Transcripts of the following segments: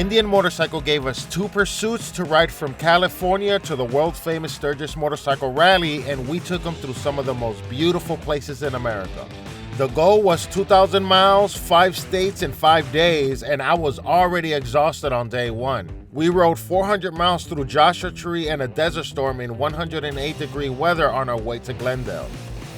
Indian Motorcycle gave us 2 pursuits to ride from California to the world-famous Sturgis Motorcycle Rally, and we took them through some of the most beautiful places in America. The goal was 2,000 miles, 5 states in 5 days, and I was already exhausted on day 1. We rode 400 miles through Joshua Tree and a desert storm in 108-degree weather on our way to Glendale.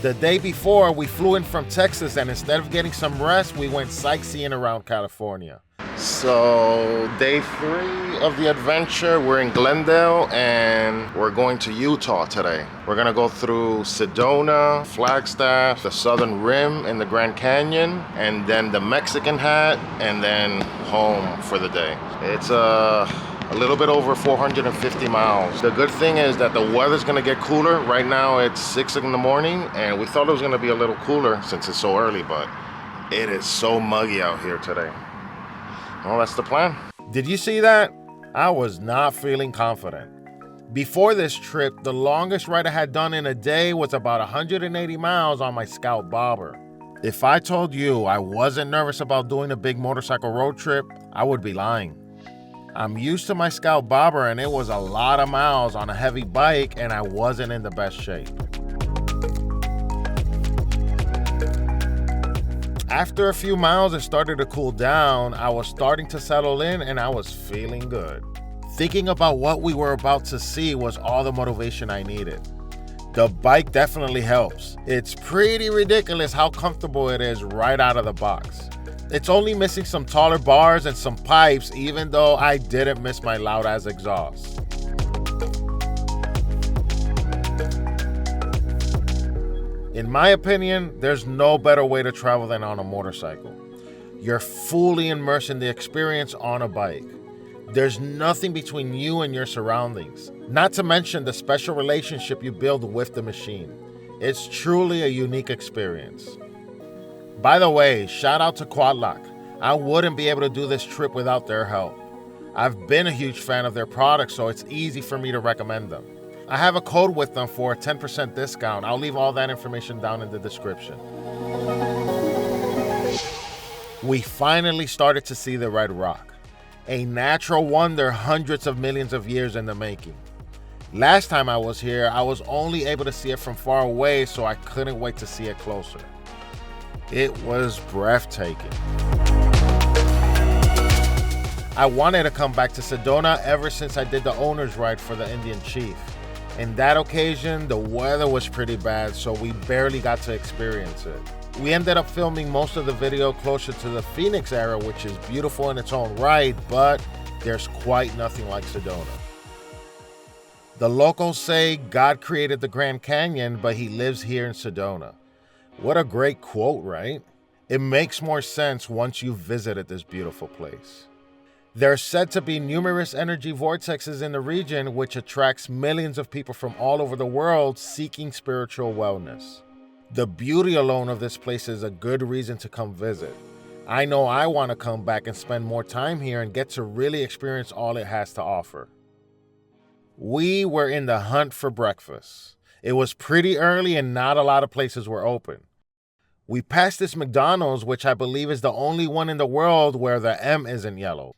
The day before, we flew in from Texas, and instead of getting some rest, we went sightseeing around California. So, day 3 of the adventure, we're in Glendale, and we're going to Utah today. We're gonna go through Sedona, Flagstaff, the Southern Rim in the Grand Canyon, and then the Mexican Hat, and then home for the day. It's a little bit over 450 miles. The good thing is that the weather's gonna get cooler. Right now it's 6 in the morning, and we thought it was gonna be a little cooler since it's so early, but it is so muggy out here today. Well, that's the plan. Did you see that? I was not feeling confident. Before this trip, the longest ride I had done in a day was about 180 miles on my Scout Bobber. If I told you I wasn't nervous about doing a big motorcycle road trip, I would be lying. I'm used to my Scout Bobber, and it was a lot of miles on a heavy bike, and I wasn't in the best shape. After a few miles, it started to cool down. I was starting to settle in, and I was feeling good. Thinking about what we were about to see was all the motivation I needed. The bike definitely helps. It's pretty ridiculous how comfortable it is right out of the box. It's only missing some taller bars and some pipes, even though I didn't miss my loud-ass exhaust. In my opinion, there's no better way to travel than on a motorcycle. You're fully immersed in the experience on a bike. There's nothing between you and your surroundings, not to mention the special relationship you build with the machine. It's truly a unique experience. By the way, shout out to Quadlock. I wouldn't be able to do this trip without their help. I've been a huge fan of their products, so it's easy for me to recommend them. I have a code with them for a 10% discount. I'll leave all that information down in the description. We finally started to see the Red Rock, a natural wonder hundreds of millions of years in the making. Last time I was here, I was only able to see it from far away, so I couldn't wait to see it closer. It was breathtaking. I wanted to come back to Sedona ever since I did the owner's ride for the Indian Chief. In that occasion, the weather was pretty bad, so we barely got to experience it. We ended up filming most of the video closer to the Phoenix area, which is beautiful in its own right, but there's quite nothing like Sedona. The locals say God created the Grand Canyon, but he lives here in Sedona. What a great quote, right? It makes more sense once you've visited this beautiful place. There are said to be numerous energy vortexes in the region, which attracts millions of people from all over the world seeking spiritual wellness. The beauty alone of this place is a good reason to come visit. I know I want to come back and spend more time here and get to really experience all it has to offer. We were in the hunt for breakfast. It was pretty early and not a lot of places were open. We passed this McDonald's, which I believe is the only one in the world where the M isn't yellow.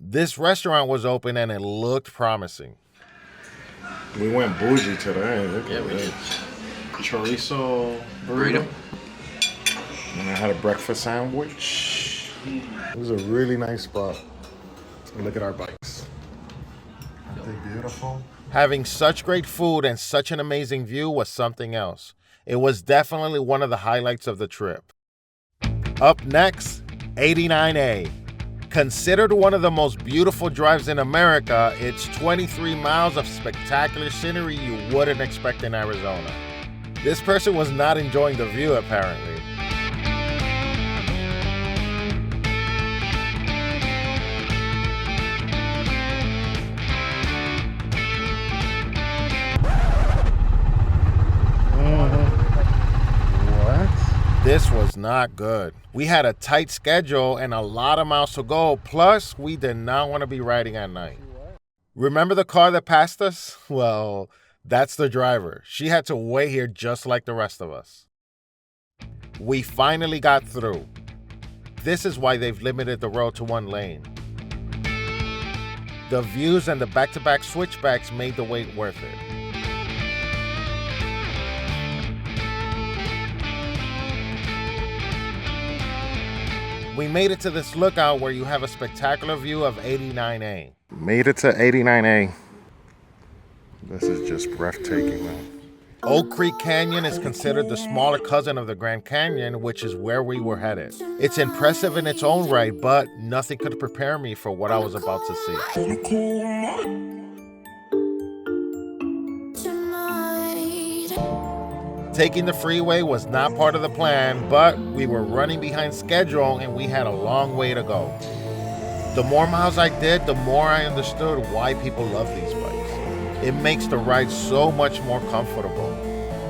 This restaurant was open and it looked promising. We went bougie today. Look at this. Chorizo burrito. And I had a breakfast sandwich. It was a really nice spot. Look at our bikes. Aren't they beautiful? Having such great food and such an amazing view was something else. It was definitely one of the highlights of the trip. Up next, 89A. Considered one of the most beautiful drives in America, it's 23 miles of spectacular scenery you wouldn't expect in Arizona. This person was not enjoying the view, apparently. This was not good. We had a tight schedule and a lot of miles to go, plus we did not want to be riding at night. Remember the car that passed us? Well, that's the driver. She had to wait here just like the rest of us. We finally got through. This is why they've limited the road to one lane. The views and the back-to-back switchbacks made the wait worth it. We made it to this lookout where you have a spectacular view of 89A. Made it to 89A. This is just breathtaking, man. Oak Creek Canyon is considered the smaller cousin of the Grand Canyon, which is where we were headed. It's impressive in its own right, but nothing could prepare me for what I was about to see. Taking the freeway was not part of the plan, but we were running behind schedule and we had a long way to go. The more miles I did, the more I understood why people love these bikes. It makes the ride so much more comfortable.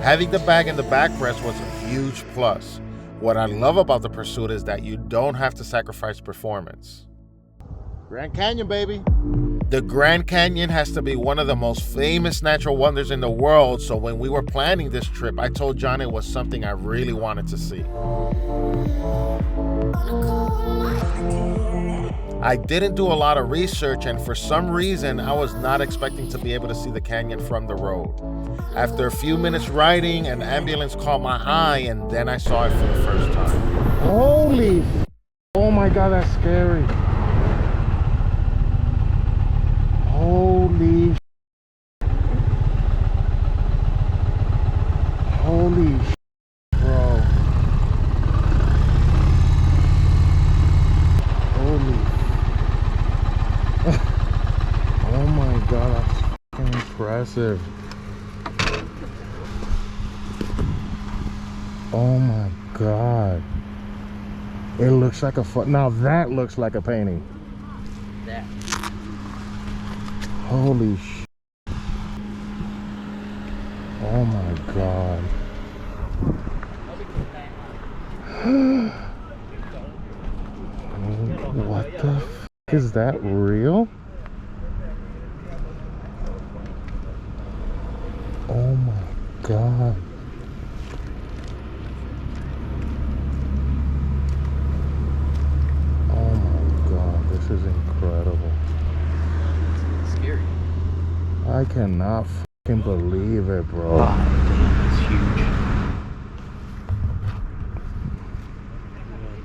Having the bag and the backrest was a huge plus. What I love about the Pursuit is that you don't have to sacrifice performance. Grand Canyon, baby. The Grand Canyon has to be one of the most famous natural wonders in the world, so when we were planning this trip, I told John it was something I really wanted to see. I didn't do a lot of research, and for some reason, I was not expecting to be able to see the canyon from the road. After a few minutes riding, an ambulance caught my eye, and then I saw it for the first time. Holy! Oh my God, that's scary. Holy! Holy! Bro. Holy. Oh my God, that's fucking impressive. Oh my God. It looks like a now that looks like a painting. That. Holy sh! Oh my God. What the f is that real? Oh my God. Oh my God, this is incredible. It's scary. I cannot fucking believe it, bro. Oh, damn, it's huge.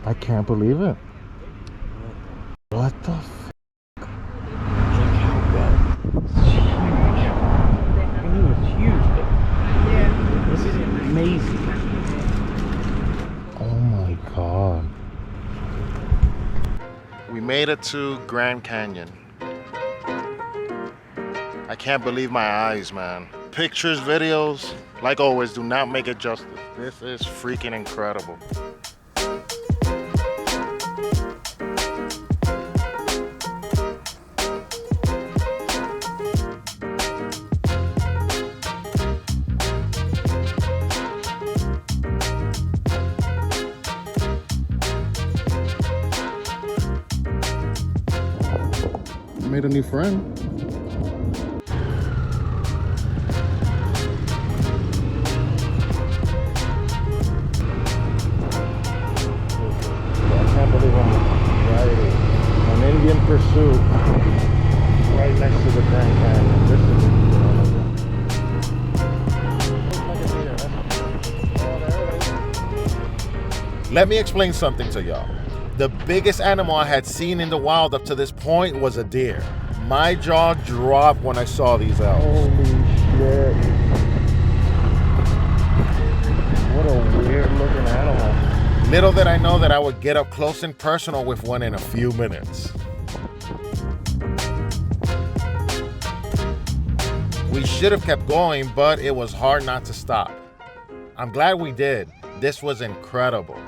I can't believe it. What the f? Check how well. It's huge. I knew it was huge, but yeah, this is amazing. Oh my God. We made it to Grand Canyon. I can't believe my eyes, man. Pictures, videos, like always, do not make it justice. This is freaking incredible. Made a new friend. I can't believe I'm riding an Indian Pursuit right next to the Grand Canyon. This is Let me explain something to y'all. The biggest animal I had seen in the wild up to this point was a deer. My jaw dropped when I saw these owls. Holy shit. What a weird looking animal. Little did I know that I would get up close and personal with one in a few minutes. We should have kept going, but it was hard not to stop. I'm glad we did. This was incredible.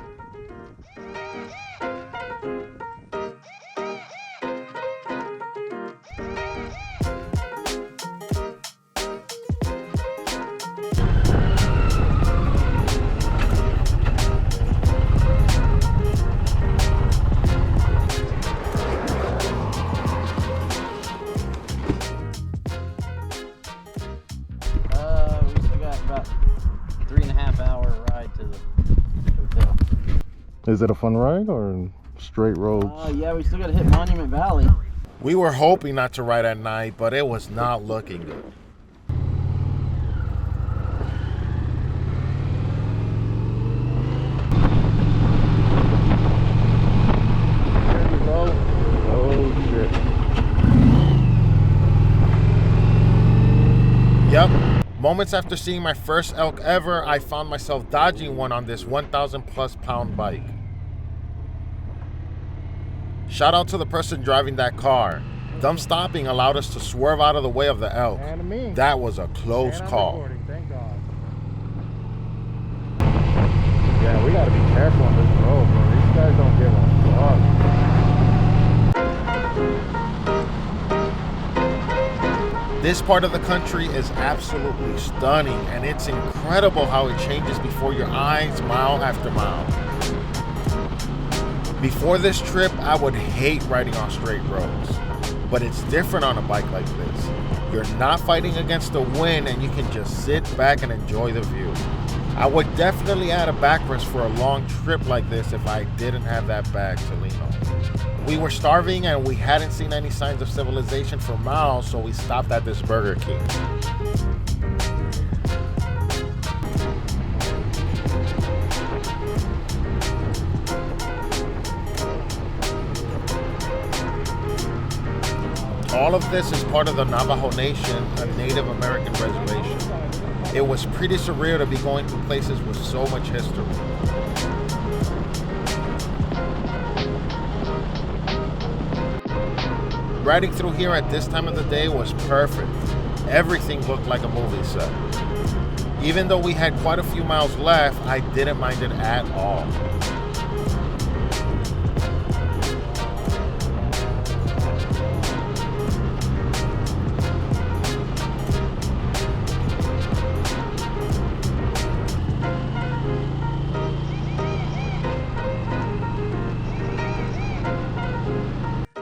We still got about 3.5 hour ride to the hotel. Is it a fun ride or straight roads? Yeah, we still got to hit Monument Valley. We were hoping not to ride at night, but it was not looking good. There we go. Oh shit. Yep. Moments after seeing my first elk ever, I found myself dodging one on this 1,000+ pound bike. Shout out to the person driving that car. Them stopping allowed us to swerve out of the way of the elk. That was a close call. Thank God. Yeah, we gotta be careful on this road, bro. These guys don't give a fuck. This part of the country is absolutely stunning, and it's incredible how it changes before your eyes mile after mile. Before this trip, I would hate riding on straight roads, but it's different on a bike like this. You're not fighting against the wind and you can just sit back and enjoy the view. I would definitely add a backrest for a long trip like this if I didn't have that bag to lean on. We were starving and we hadn't seen any signs of civilization for miles, so we stopped at this Burger King. All of this is part of the Navajo Nation, a Native American reservation. It was pretty surreal to be going to places with so much history. Riding through here at this time of the day was perfect. Everything looked like a movie set. Even though we had quite a few miles left, I didn't mind it at all.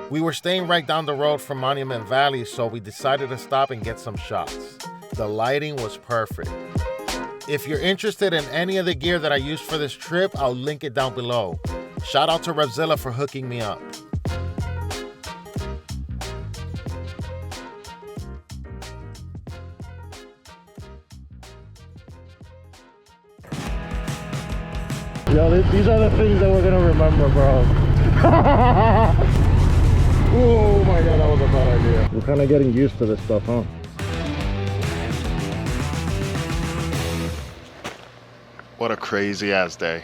We were staying right down the road from Monument Valley, so we decided to stop and get some shots. The lighting was perfect. If you're interested in any of the gear that I used for this trip, I'll link it down below. Shout out to Revzilla for hooking me up. Yo, these are the things that we're gonna remember, bro. Oh my God, that was a bad idea. We're kind of getting used to this stuff, huh? What a crazy ass day.